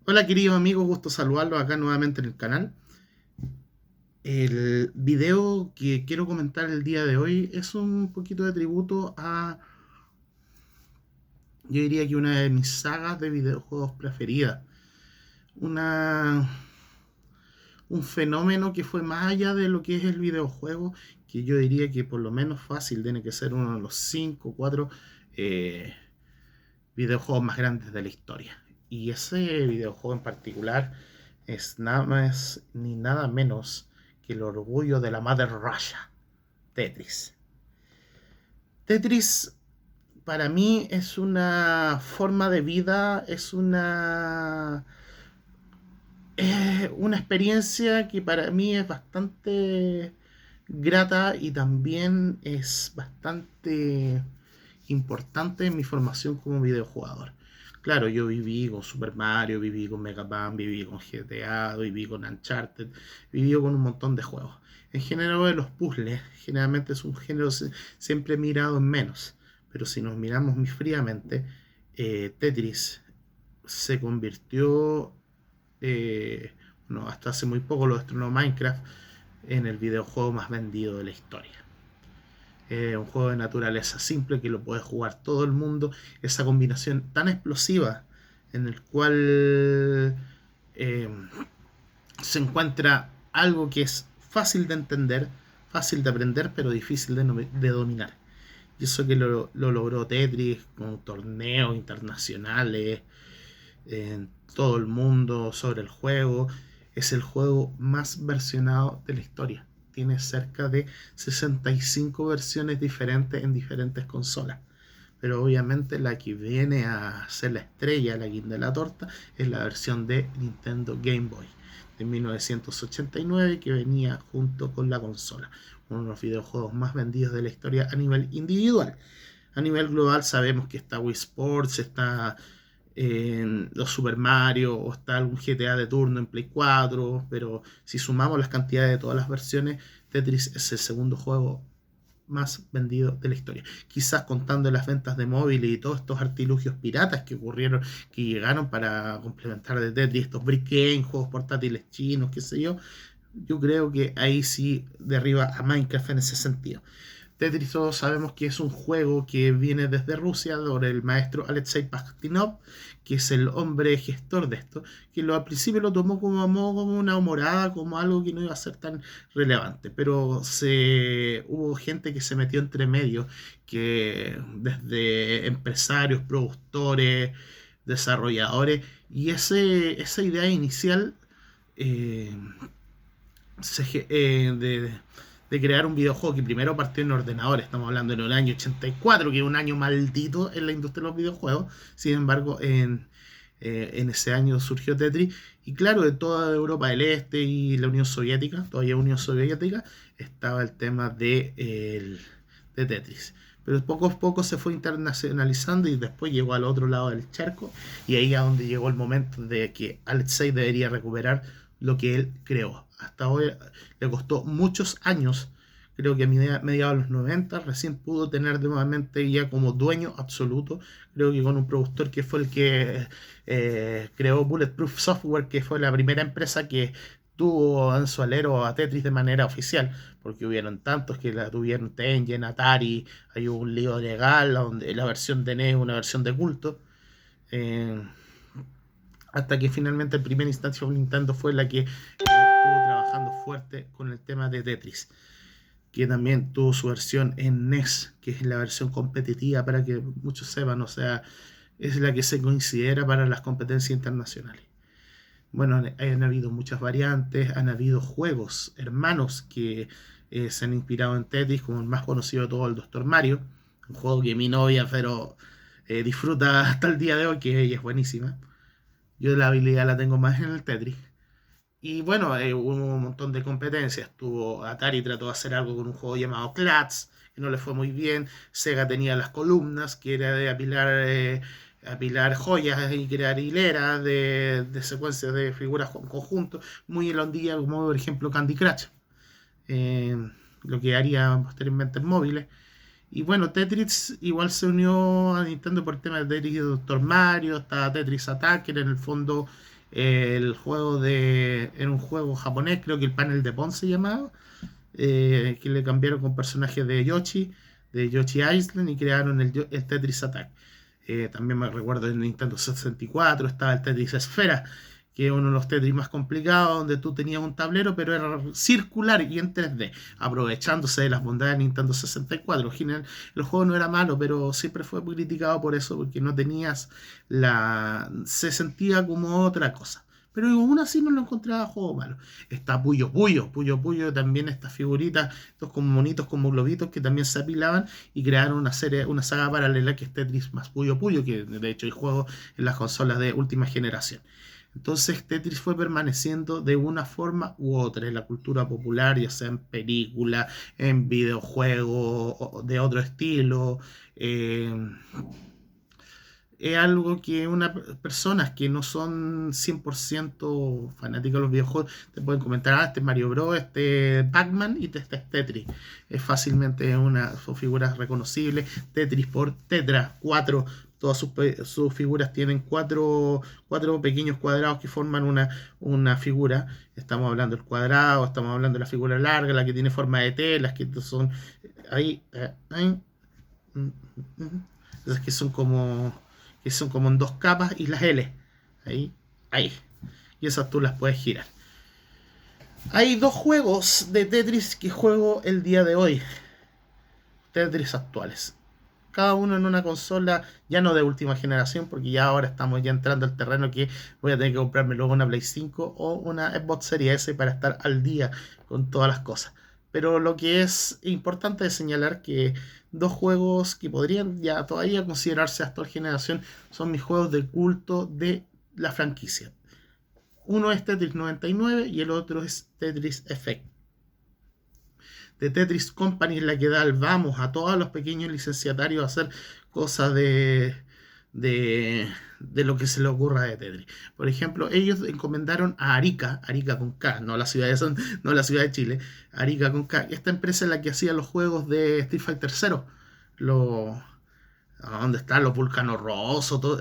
Hola queridos amigos, gusto saludarlos acá nuevamente en el canal. El video que quiero comentar el día de hoy es un poquito de tributo a, yo diría que una de mis sagas de videojuegos preferidas. Una, un fenómeno que fue más allá de lo que es el videojuego, que yo diría que por lo menos fácil tiene que ser uno de los 5 o 4 videojuegos más grandes de la historia. Y ese videojuego en particular es nada más ni nada menos que el orgullo de la Mother Russia, Tetris. Tetris para mí es una forma de vida, una experiencia que para mí es bastante grata y también es bastante importante en mi formación como videojugador. Claro, yo viví con Super Mario, viví con Mega Man, viví con GTA, viví con Uncharted, viví con un montón de juegos. En general de los puzzles, generalmente es un género siempre mirado en menos, pero si nos miramos muy fríamente, Tetris se convirtió, bueno, hasta hace muy poco lo destronó Minecraft, en el videojuego más vendido de la historia. Un juego de naturaleza simple que lo puede jugar todo el mundo. Esa combinación tan explosiva en el cual eh, se encuentra algo que es fácil de entender, fácil de aprender, pero difícil de dominar. Y eso que lo logró Tetris con torneos internacionales en todo el mundo sobre el juego. Es el juego más versionado de la historia. Tiene cerca de 65 versiones diferentes en diferentes consolas. Pero obviamente la que viene a ser la estrella, la guinda de la torta, es la versión de Nintendo Game Boy de 1989 que venía junto con la consola. Uno de los videojuegos más vendidos de la historia a nivel individual. A nivel global sabemos que está Wii Sports, está los Super Mario o está algún GTA de turno en Play 4, pero si sumamos las cantidades de todas las versiones, Tetris es el segundo juego más vendido de la historia. Quizás contando las ventas de móviles y todos estos artilugios piratas que ocurrieron, que llegaron para complementar de Tetris, estos brick game, juegos portátiles chinos, qué sé yo, yo creo que ahí sí derriba a Minecraft en ese sentido. Tetris todos sabemos que es un juego que viene desde Rusia por el maestro Alexei Pajtinov, que es el hombre gestor de esto, que al principio lo tomó como una humorada, como algo que no iba a ser tan relevante, pero hubo gente que se metió entre medio, que desde empresarios, productores, desarrolladores, y esa idea inicial eh, de crear un videojuego que primero partió en ordenador, estamos hablando en el año 84, que es un año maldito en la industria de los videojuegos. Sin embargo, en ese año surgió Tetris, y claro, de toda Europa del Este y la Unión Soviética, todavía Unión Soviética, estaba el tema de Tetris. Pero poco a poco se fue internacionalizando y después llegó al otro lado del charco, y ahí es donde llegó el momento de que Alexei debería recuperar lo que él creó. Hasta hoy le costó muchos años, creo que a mediados de los 90 recién pudo tener nuevamente ya como dueño absoluto, creo que con un productor que fue el que creó Bulletproof Software, que fue la primera empresa que tuvo en su alero a Tetris de manera oficial, porque hubieron tantos que la tuvieron Tengen, Atari, hay un lío legal donde la versión de NES es una versión de culto. Eh, Hasta que finalmente en primera instancia Nintendo fue la que estuvo trabajando fuerte con el tema de Tetris, que también tuvo su versión en NES, que es la versión competitiva para que muchos sepan, o sea, es la que se considera para las competencias internacionales. Bueno, han habido muchas variantes, han habido juegos hermanos que se han inspirado en Tetris, como el más conocido de todo, el Doctor Mario, un juego que mi novia pero disfruta hasta el día de hoy, que ella es buenísima. Yo la habilidad la tengo más en el Tetris. Y bueno, hubo un montón de competencias. Atari trató de hacer algo con un juego llamado Clats, que no le fue muy bien. Sega tenía las columnas, que era de apilar joyas y crear hileras de secuencias de figuras en conjunto, muy en la ondilla, como por ejemplo Candy Crush, eh, lo que haría posteriormente en móviles. Y bueno, Tetris igual se unió a Nintendo por el tema de Tetris y Doctor Mario, está Tetris Attack, que en el fondo Era un juego japonés, creo que el Panel de Pon se llamaba, que le cambiaron con personajes de Yoshi Island y crearon el Tetris Attack. También me recuerdo en Nintendo 64 estaba el Tetris Esfera, que es uno de los Tetris más complicados, donde tú tenías un tablero, pero era circular y en 3D, aprovechándose de las bondades de Nintendo 64. El juego no era malo, pero siempre fue muy criticado por eso, porque no tenías se sentía como otra cosa. Pero aún así no lo encontraba juego malo. Está Puyo también, estas figuritas, estos como monitos, como globitos que también se apilaban y crearon una saga paralela que es Tetris más Puyo, que de hecho hay juegos en las consolas de última generación. Entonces Tetris fue permaneciendo de una forma u otra en la cultura popular, ya sea en película, en videojuegos de otro estilo. eh, es algo que personas que no son 100% fanáticos de los videojuegos te pueden comentar, este es Mario Bros, este es Pac-Man y este es Tetris. Es fácilmente son figuras reconocibles. Tetris por Tetra, todas sus figuras tienen cuatro pequeños cuadrados que forman una figura. Estamos hablando del cuadrado, estamos hablando de la figura larga, la que tiene forma de T, las que son ahí, mm, esas que son como en dos capas y las L. Ahí. Y esas tú las puedes girar. Hay dos juegos de Tetris que juego el día de hoy. Tetris actuales. Cada uno en una consola ya no de última generación, porque ya ahora estamos ya entrando al terreno que voy a tener que comprarme luego una Play 5 o una Xbox Series S para estar al día con todas las cosas. Pero lo que es importante es señalar que dos juegos que podrían ya todavía considerarse actual generación son mis juegos de culto de la franquicia. Uno es Tetris 99 y el otro es Tetris Effect. De Tetris Company es la que da el vamos a todos los pequeños licenciatarios a hacer cosas de lo que se le ocurra de Tetris. Por ejemplo, ellos encomendaron a Arica con K, no la ciudad de Chile, Arica con K. Esta empresa es la que hacía los juegos de Street Fighter 0, donde están los Vulcano Rosso,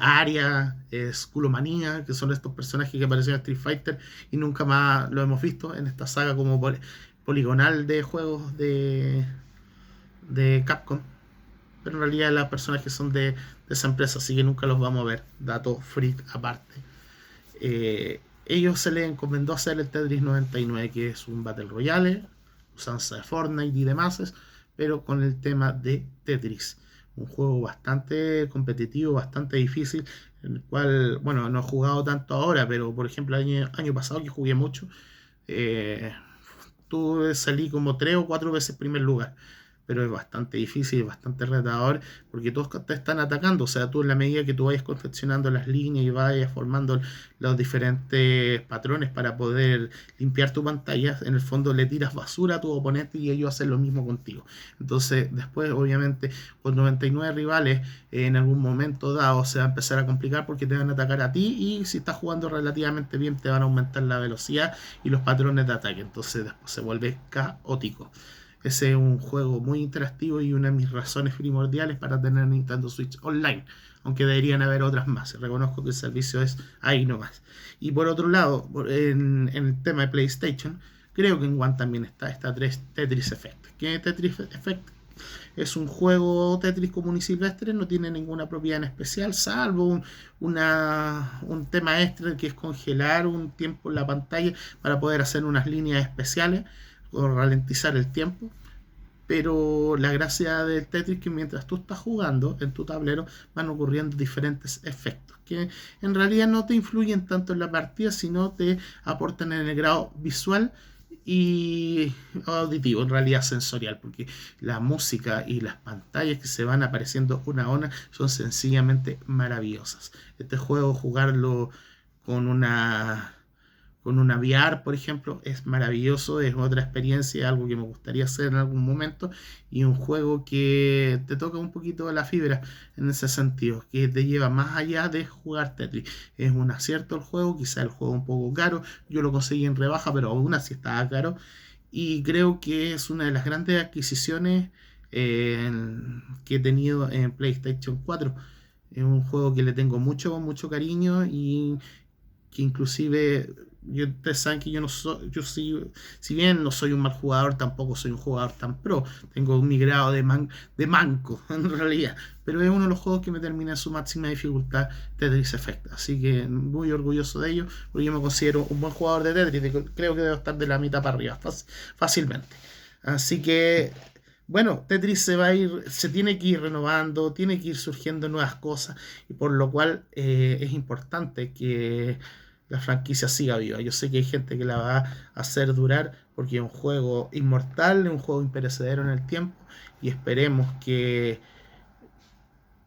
Aria, Skullomania, que son estos personajes que aparecieron en Street Fighter y nunca más lo hemos visto en esta saga como poligonal de juegos de Capcom. Pero en realidad las personajes son de esa empresa, así que nunca los vamos a ver. Dato freak aparte. Ellos se les encomendó hacer el Tetris 99, que es un Battle Royale, usanza de Fortnite y demás, pero con el tema de Tetris. Un juego bastante competitivo, bastante difícil, en el cual, bueno, no he jugado tanto ahora, pero por ejemplo el año pasado que jugué mucho, eh, salí como 3 o 4 veces primer lugar, pero es bastante difícil, bastante retador, porque todos te están atacando. O sea, tú en la medida que tú vayas confeccionando las líneas y vayas formando los diferentes patrones para poder limpiar tu pantalla, en el fondo le tiras basura a tu oponente y ellos hacen lo mismo contigo. Entonces, después, obviamente, con 99 rivales, en algún momento dado se va a empezar a complicar porque te van a atacar a ti y si estás jugando relativamente bien te van a aumentar la velocidad y los patrones de ataque. Entonces, después se vuelve caótico. Ese es un juego muy interactivo y una de mis razones primordiales para tener Nintendo Switch Online, aunque deberían haber otras más. Reconozco que el servicio es ahí nomás. Y por otro lado, en el tema de PlayStation, creo que en One también está Tetris Effect. ¿Qué Tetris Effect? Es un juego Tetris común y silvestre, no tiene ninguna propiedad en especial, salvo un tema extra que es congelar un tiempo en la pantalla para poder hacer unas líneas especiales o ralentizar el tiempo. Pero la gracia del Tetris es que mientras tú estás jugando en tu tablero van ocurriendo diferentes efectos que en realidad no te influyen tanto en la partida, sino te aportan en el grado visual y auditivo, en realidad sensorial, porque la música y las pantallas que se van apareciendo una a una son sencillamente maravillosas. Este juego, jugarlo con una VR, por ejemplo, es maravilloso, es otra experiencia, algo que me gustaría hacer en algún momento, y un juego que te toca un poquito la fibra en ese sentido, que te lleva más allá de jugar Tetris. Es un acierto el juego, quizá el juego un poco caro, yo lo conseguí en rebaja, pero aún así estaba caro, y creo que es una de las grandes adquisiciones que he tenido en PlayStation 4. Es un juego que le tengo mucho, mucho cariño y que inclusive ustedes saben que yo no soy, yo sí, si bien no soy un mal jugador, tampoco soy un jugador tan pro. Tengo mi grado de manco, en realidad. Pero es uno de los juegos que me termina en su máxima dificultad, Tetris Effect. Así que muy orgulloso de ello, porque yo me considero un buen jugador de Tetris. Creo que debo estar de la mitad para arriba, fácilmente. Así que bueno, Tetris se va a ir, se tiene que ir renovando, tiene que ir surgiendo nuevas cosas, y por lo cual es importante que la franquicia siga viva. Yo sé que hay gente que la va a hacer durar porque es un juego inmortal, es un juego imperecedero en el tiempo, y esperemos que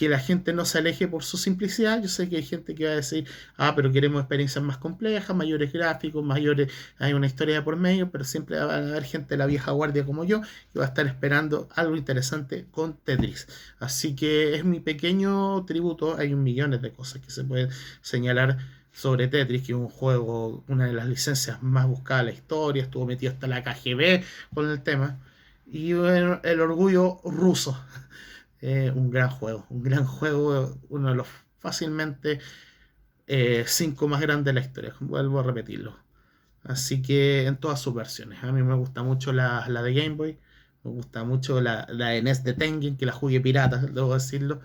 la gente no se aleje por su simplicidad. Yo sé que hay gente que va a decir, ah, pero queremos experiencias más complejas, mayores gráficos, mayores, hay una historia de por medio, pero siempre va a haber gente de la vieja guardia como yo que va a estar esperando algo interesante con Tetris. Así que es mi pequeño tributo. Hay un millones de cosas que se pueden señalar sobre Tetris, que es un juego, una de las licencias más buscadas de la historia, estuvo metido hasta la KGB con el tema, y bueno, el orgullo ruso. Un gran juego, uno de los fácilmente cinco más grandes de la historia, vuelvo a repetirlo. Así que en todas sus versiones. A mí me gusta mucho la de Game Boy, me gusta mucho la de NES de Tengen, que la jugué pirata, debo decirlo,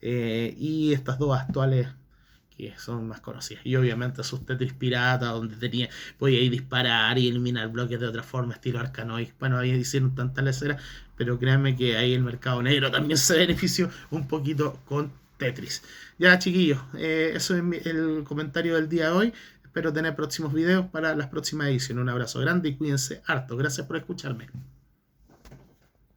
y estas dos actuales que son más conocidas. Y obviamente sus Tetris pirata, donde podía ir disparar y eliminar bloques de otra forma, estilo Arkanoid. Bueno, ahí hicieron tanta lecera, pero créanme que ahí el mercado negro también se benefició un poquito con Tetris. Ya, chiquillos, eso es el comentario del día de hoy. Espero tener próximos videos para las próximas ediciones. Un abrazo grande y cuídense harto. Gracias por escucharme.